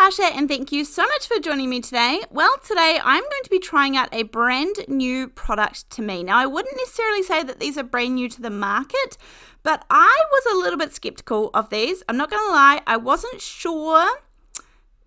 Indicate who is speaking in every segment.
Speaker 1: Natasha, and thank you so much for joining me today. Well, today I'm going to be trying out a brand new product to me. Now, I wouldn't necessarily say that these are brand new to the market, but I was a little bit skeptical of these. I'm not going to lie, I wasn't sure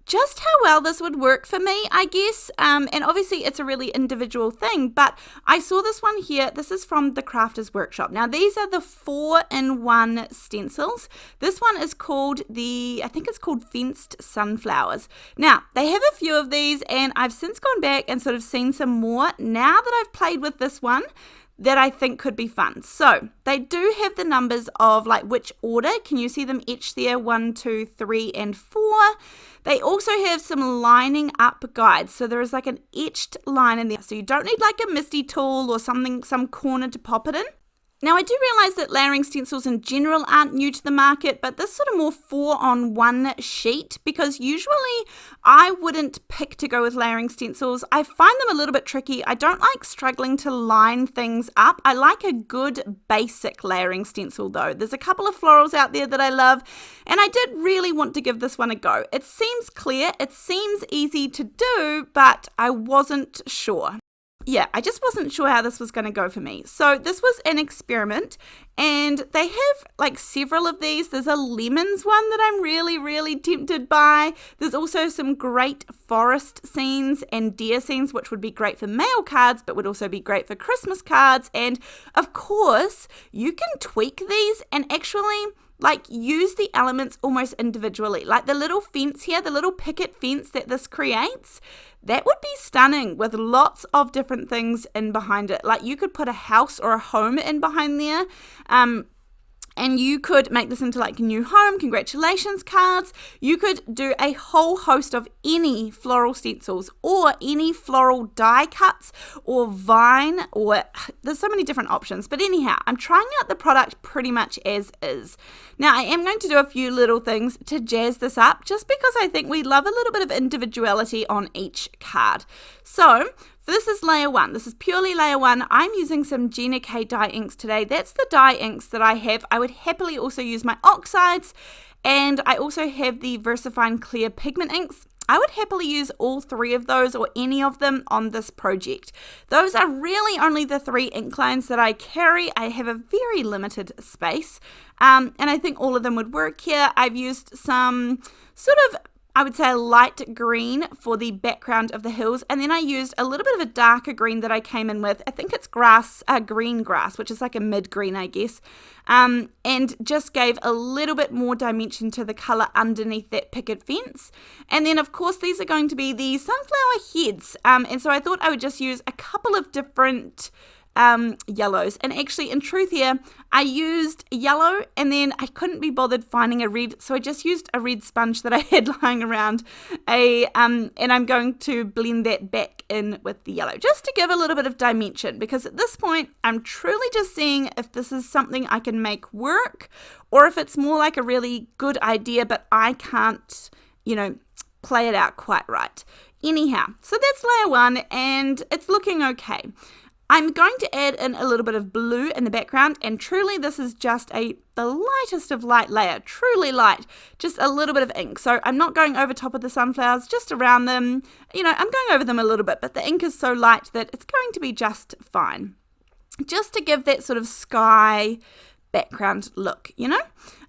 Speaker 1: just how well this would work for me, I guess, and obviously it's a really individual thing, but I saw this one here. This is from the Crafters Workshop. Now, these are the 4-in-1 stencils. This one is called I think it's called Fenced Sunflowers. Now, they have a few of these, and I've since gone back and sort of seen some more now that I've played with this one that I think could be fun. So they do have the numbers of like which order. Can you see them etched there? 1, 2, 3, and 4. They also have some lining up guides. So there is like an etched line in there. So you don't need like a MISTI tool or something, some corner to pop it in. Now, I do realise that layering stencils in general aren't new to the market, but this sort of more 4-on-1 sheet, because usually I wouldn't pick to go with layering stencils. I find them a little bit tricky. I don't like struggling to line things up. I like a good basic layering stencil though. There's a couple of florals out there that I love, and I did really want to give this one a go. It seems clear, it seems easy to do, but I wasn't sure. Yeah, I just wasn't sure how this was going to go for me. So this was an experiment, and they have like several of these. There's a lemons one that I'm really tempted by. There's also some great forest scenes and deer scenes, which would be great for mail cards, but would also be great for Christmas cards. And of course, you can tweak these and actually like use the elements almost individually. Like the little fence here, the little picket fence that this creates, that would be stunning with lots of different things in behind it. Like you could put a house or a home in behind there. And you could make this into like a new home, congratulations cards. You could do a whole host of any floral stencils or any floral die cuts or vine, or there's so many different options. But anyhow, I'm trying out the product pretty much as is. Now, I am going to do a few little things to jazz this up just because I think we love a little bit of individuality on each card. So, this is layer 1. This is purely layer 1. I'm using some Gina K dye inks today. That's the dye inks that I have. I would happily also use my oxides, and I also have the VersaFine Clear pigment inks. I would happily use all 3 of those or any of them on this project. Those are really only the 3 ink lines that I carry. I have a very limited space, and I think all of them would work here. I've used some sort of, I would say, a light green for the background of the hills, and then I used a little bit of a darker green that I came in with. I think it's green grass, which is like a mid-green, I guess, and just gave a little bit more dimension to the colour underneath that picket fence. And then, of course, these are going to be the sunflower heads, and so I thought I would just use a couple of different yellows. And actually, in truth here, I used yellow and then I couldn't be bothered finding a red, so I just used a red sponge that I had lying around, and I'm going to blend that back in with the yellow just to give a little bit of dimension, because at this point I'm truly just seeing if this is something I can make work or if it's more like a really good idea but I can't, play it out quite right. Anyhow, so that's layer 1 and it's looking okay. I'm going to add in a little bit of blue in the background, and truly this is just the lightest of light layer, truly light, just a little bit of ink. So I'm not going over top of the sunflowers, just around them. I'm going over them a little bit, but the ink is so light that it's going to be just fine. Just to give that sort of sky background look,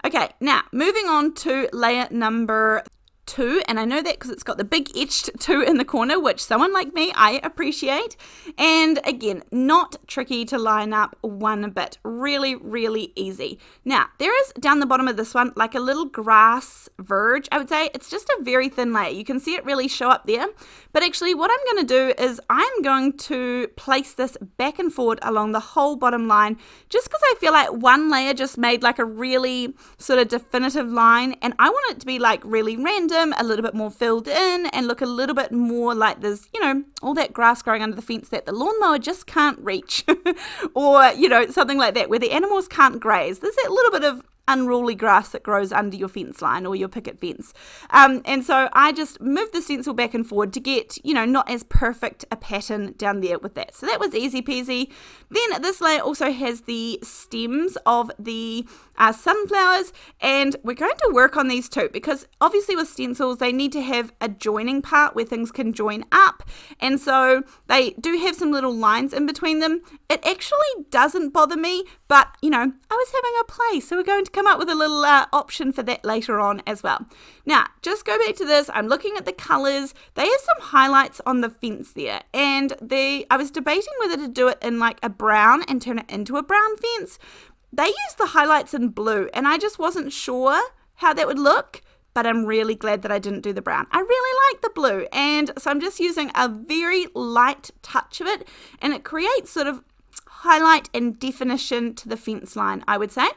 Speaker 1: Okay, now moving on to layer number 2, and I know that because it's got the big etched 2 in the corner, which someone like me, I appreciate. And again, not tricky to line up one bit. Really easy. Now, there is down the bottom of this one like a little grass verge, I would say. It's just a very thin layer. You can see it really show up there. But actually what I'm going to do is I'm going to place this back and forward along the whole bottom line, just because I feel like one layer just made like a really sort of definitive line, and I want it to be like really random, a little bit more filled in, and look a little bit more like there's, all that grass growing under the fence that the lawnmower just can't reach or, something like that where the animals can't graze. There's that little bit of unruly grass that grows under your fence line or your picket fence. And so I just moved the stencil back and forward to get, not as perfect a pattern down there with that. So that was easy peasy. Then this layer also has the stems of the sunflowers, and we're going to work on these too, because obviously with stencils they need to have a joining part where things can join up, and so they do have some little lines in between them. It actually doesn't bother me, but I was having a play, so we're going to come up with a little option for that later on as well. Now just go back to this. I'm looking at the colors. They have some highlights on the fence there, and I was debating whether to do it in like a brown and turn it into a brown fence. They use the highlights in blue, and I just wasn't sure how that would look, but I'm really glad that I didn't do the brown. I really like the blue, and so I'm just using a very light touch of it, and it creates sort of highlight and definition to the fence line, I would say.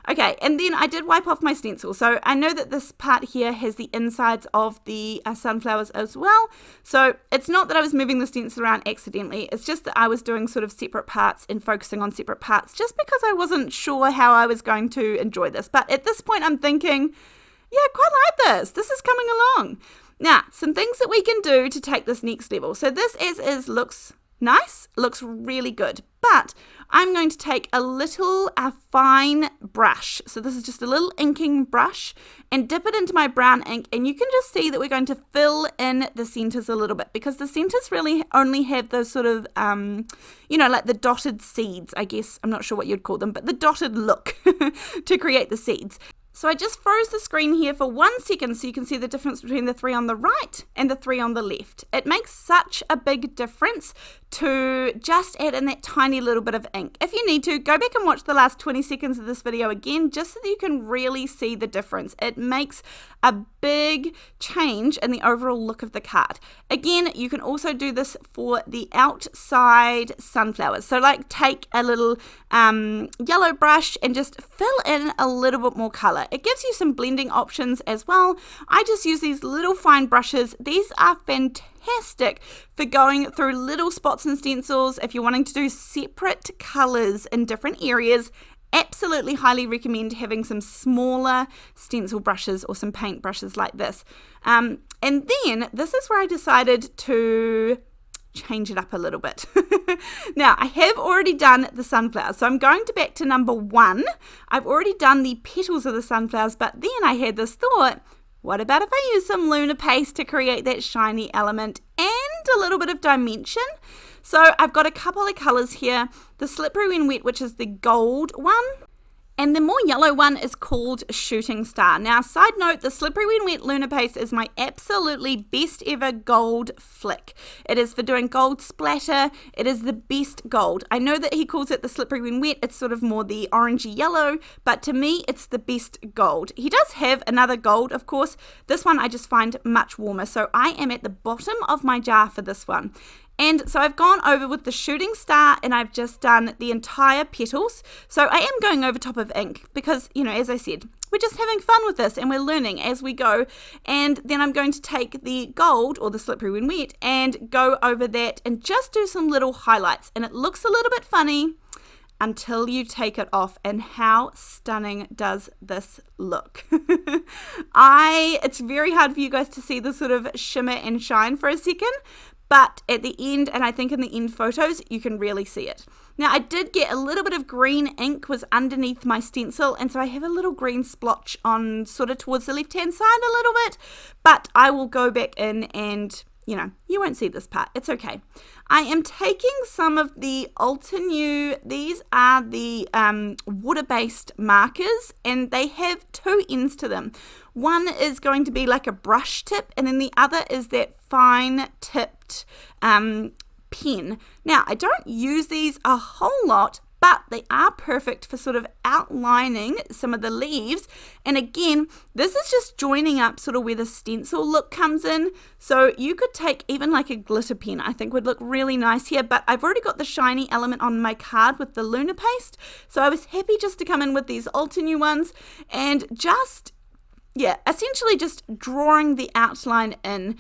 Speaker 1: Okay, and then I did wipe off my stencil. So I know that this part here has the insides of the sunflowers as well. So it's not that I was moving the stencil around accidentally. It's just that I was doing sort of separate parts and focusing on separate parts just because I wasn't sure how I was going to enjoy this. But at this point, I'm thinking, yeah, I quite like this. This is coming along. Now, some things that we can do to take this next level. So this as is looks nice, looks really good, but I'm going to take a fine brush. So this is just a little inking brush, and dip it into my brown ink, and you can just see that we're going to fill in the centers a little bit, because the centers really only have those sort of, like the dotted seeds, I guess. I'm not sure what you'd call them, but the dotted look to create the seeds. So I just froze the screen here for 1 second so you can see the difference between the 3 on the right and the 3 on the left. It makes such a big difference to just add in that tiny little bit of ink. If you need to, go back and watch the last 20 seconds of this video again, just so that you can really see the difference. It makes a big change in the overall look of the card. Again, you can also do this for the outside sunflowers. So like take a little yellow brush and just fill in a little bit more color. It gives you some blending options as well. I just use these little fine brushes. These are fantastic for going through little spots and stencils. If you're wanting to do separate colors in different areas, absolutely highly recommend having some smaller stencil brushes or some paint brushes like this. And then this is where I decided to change it up a little bit. Now, I have already done the sunflowers, so I'm going back to number 1. I've already done the petals of the sunflowers, but then I had this thought, what about if I use some Lunar paste to create that shiny element and a little bit of dimension? So I've got a couple of colors here, the Slippery When Wet, which is the gold one, and the more yellow one is called Shooting Star. Now, side note, the Slippery When Wet Lunar paste is my absolutely best ever gold flick. It is for doing gold splatter. It is the best gold. I know that he calls it the Slippery When Wet. It's sort of more the orangey yellow, but to me, it's the best gold. He does have another gold, of course. This one I just find much warmer. So I am at the bottom of my jar for this one. And so I've gone over with the Shooting Star, and I've just done the entire petals. So I am going over top of ink because, as I said, we're just having fun with this and we're learning as we go. And then I'm going to take the gold, or the Slippery When Wet, and go over that and just do some little highlights. And it looks a little bit funny until you take it off, and how stunning does this look? It's very hard for you guys to see the sort of shimmer and shine for a second, but at the end, and I think in the end photos, you can really see it. Now, I did get a little bit of green ink was underneath my stencil, and so I have a little green splotch on sort of towards the left-hand side a little bit, but I will go back in and, you won't see this part. It's okay. I am taking some of the Altenew. These are the water-based markers, and they have 2 ends to them. One is going to be like a brush tip, and then the other is that fine-tipped pen. Now, I don't use these a whole lot, but they are perfect for sort of outlining some of the leaves. And again, this is just joining up sort of where the stencil look comes in. So you could take even like a glitter pen, I think would look really nice here, but I've already got the shiny element on my card with the Lunar paste. So I was happy just to come in with these Altenew ones and just essentially just drawing the outline in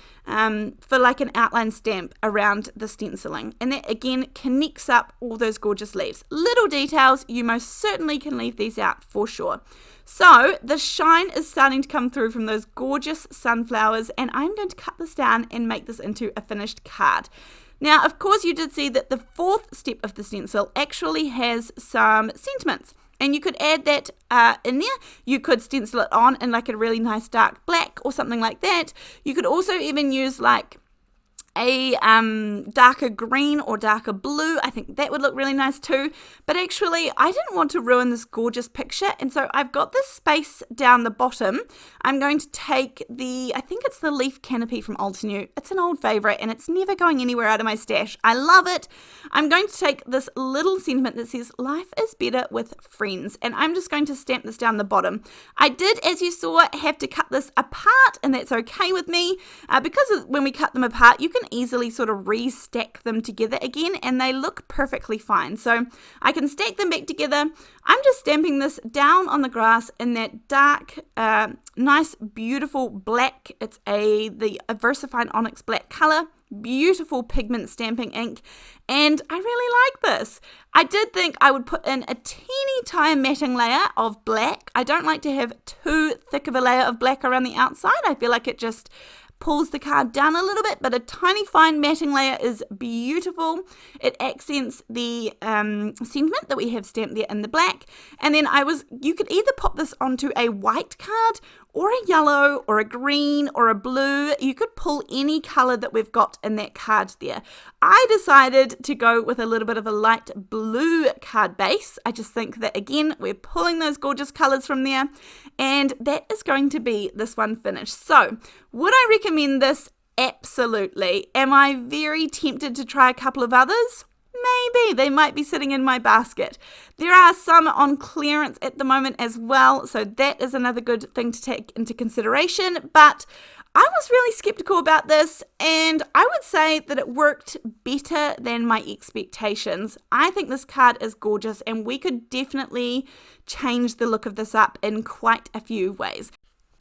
Speaker 1: for like an outline stamp around the stenciling. And that again connects up all those gorgeous leaves. Little details, you most certainly can leave these out for sure. So the shine is starting to come through from those gorgeous sunflowers, and I'm going to cut this down and make this into a finished card. Now, of course, you did see that the fourth step of the stencil actually has some sentiments. And you could add that in there. You could stencil it on in like a really nice dark black or something like that. You could also even use like a darker green or darker blue. I think that would look really nice too. But actually, I didn't want to ruin this gorgeous picture, and so I've got this space down the bottom. I'm going to take I think it's the leaf canopy from Altenew. It's an old favorite, and it's never going anywhere out of my stash. I love it. I'm going to take this little sentiment that says, "Life is better with friends," and I'm just going to stamp this down the bottom. I did, as you saw, have to cut this apart, and that's okay with me, because when we cut them apart, you can easily sort of restack them together again, and they look perfectly fine. So I can stack them back together. I'm just stamping this down on the grass in that dark, nice, beautiful black. It's the Versifine Onyx black color. Beautiful pigment stamping ink, and I really like this. I did think I would put in a teeny tiny matting layer of black. I don't like to have too thick of a layer of black around the outside. I feel like it just pulls the card down a little bit, but a tiny fine matting layer is beautiful. It accents the sentiment that we have stamped there in the black. And then you could either pop this onto a white card or a yellow or a green or a blue. You could pull any color that we've got in that card there. I decided to go with a little bit of a light blue card base. I just think that, again, we're pulling those gorgeous colors from there, and that is going to be this one finished. So would I recommend this? Absolutely. Am I very tempted to try a couple of others? Maybe. They might be sitting in my basket. There are some on clearance at the moment as well, so that is another good thing to take into consideration. But I was really skeptical about this, and I would say that it worked better than my expectations. I think this card is gorgeous, and we could definitely change the look of this up in quite a few ways.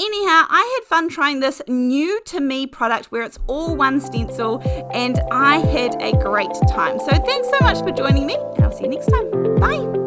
Speaker 1: Anyhow, I had fun trying this new to me product where it's all one stencil, and I had a great time. So thanks so much for joining me, and I'll see you next time. Bye.